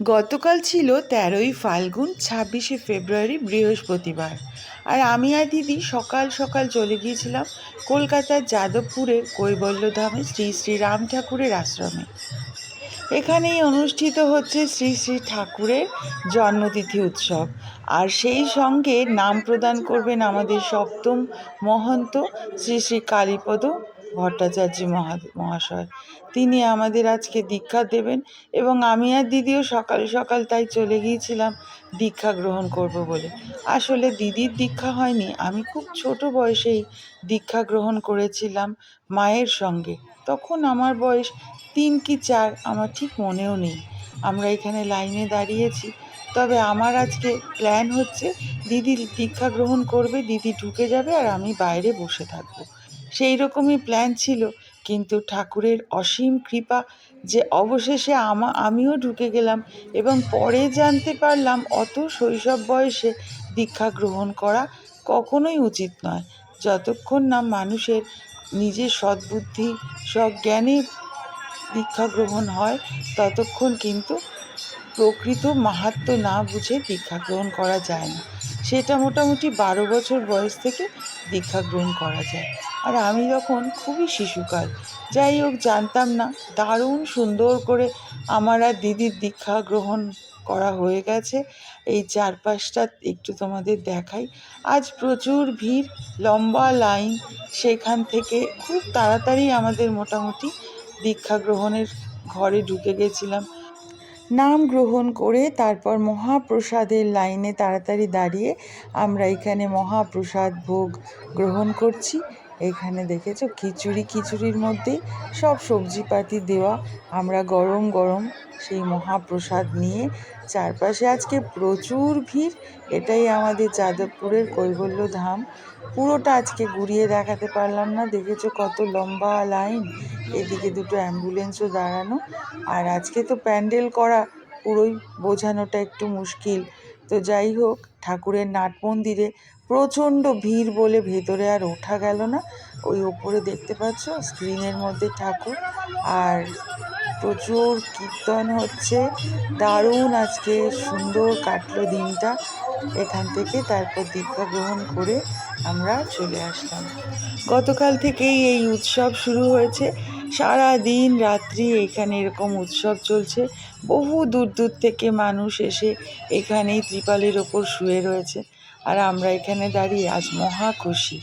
গতকাল ছিল ১৩ই ফাল্গুন ২৬শে ফেব্রুয়ারি বৃহস্পতিবার। আর আমি আর দিদি সকাল সকাল চলে গিয়েছিলাম কলকাতার যাদবপুরের কৈবল্যধামে শ্রী শ্রী রাম ঠাকুরের আশ্রমে। এখানেই অনুষ্ঠিত হচ্ছে শ্রী শ্রী ঠাকুরের জন্মতিথি উৎসব। আর সেই সঙ্গে নাম প্রদান করবেন আমাদের সপ্তম মহন্ত শ্রী শ্রী কালীপদ ভট্টাচার্য মহাশয়। তিনি আমাদের আজকে দীক্ষা দেবেন এবং আমি আর দিদিও সকাল সকাল তাই চলে গিয়েছিলাম দীক্ষা গ্রহণ করব বলে। আসলে দিদির দীক্ষা হয়নি, আমি খুব ছোট বয়সেই দীক্ষা গ্রহণ করেছিলাম মায়ের সঙ্গে। তখন আমার বয়স ৩ কি ৪, আমার ঠিক মনেও নেই। আমরা এখানে লাইনে দাঁড়িয়েছি, তবে আমার আজকে প্ল্যান হচ্ছে দিদি দীক্ষা গ্রহণ করবে, দিদি ঢুকে যাবে আর আমি বাইরে বসে থাকবো। সেই রকমই প্ল্যান ছিল, কিন্তু ঠাকুরের অসীম কৃপা যে অবশেষে আমিও ঢুকে গেলাম এবং পরে জানতে পারলাম অত শৈশব বয়সে দীক্ষা গ্রহণ করা কখনোই উচিত নয়। যতক্ষণ না মানুষের নিজের সদ্বুদ্ধি সজ্ঞানে দীক্ষা গ্রহণ হয় ততক্ষণ কিন্তু প্রকৃত মাহাত্ম্য না বুঝে দীক্ষা গ্রহণ করা যায় না। সেটা মোটামুটি ১২ বছর বয়স থেকে দীক্ষা গ্রহণ করা যায়। আর আমি তখন খুবই শিশুকাল, যাই হোক জানতাম না। দারুণ সুন্দর করে আমার আর দিদির দীক্ষা গ্রহণ করা হয়ে গেছে। এই চারপাশটা একটু তোমাদের দেখাই। আজ প্রচুর ভিড়, লম্বা লাইন। সেখান থেকে খুব তাড়াতাড়ি আমাদের মোটামুটি দীক্ষা গ্রহণের ঘরে ঢুকে গেছিলাম। নাম গ্রহণ করে তারপর মহাপ্রসাদের লাইনে তাড়াতাড়ি দাঁড়িয়ে আমরা এখানে মহাপ্রসাদ ভোগ গ্রহণ করছি। এখানে দেখেছো খিচুড়ির মধ্যেই সব সবজিপাতি দেওয়া। আমরা গরম গরম সেই মহাপ্রসাদ নিয়ে, চারপাশে আজকে প্রচুর ভিড়। এটাই আমাদের যাদবপুরের কৈবল্য ধাম। পুরোটা আজকে ঘুরিয়ে দেখাতে পারলাম না। দেখেছো কত লম্বা লাইন, এদিকে দুটো অ্যাম্বুলেন্সও দাঁড়ানো। আর আজকে তো প্যান্ডেল করা পুরোই বোঝানোটা একটু মুশকিল। তো যাই হোক, ঠাকুরের নাট মন্দিরে প্রচণ্ড ভিড় বলে ভেতরে আর ওঠা গেল না। ওই ওপরে দেখতে পাচ্ছ স্ক্রিনের মধ্যে ঠাকুর, আর প্রচুর কীর্তন হচ্ছে। দারুণ আজকে সুন্দর কাটলো দিনটা। এখান থেকে তারপর দীক্ষা গ্রহণ করে আমরা চলে আসলাম। গতকাল থেকেই এই উৎসব শুরু হয়েছে। সারা দিন রাত্রি এখানে এরকম উৎসব চলছে। বহু দূর দূর থেকে মানুষ এসে এখানেই ত্রিপালের ওপর শুয়ে রয়েছে। আর আমরা এখানে দাঁড়িয়ে আজ মহা খুশি।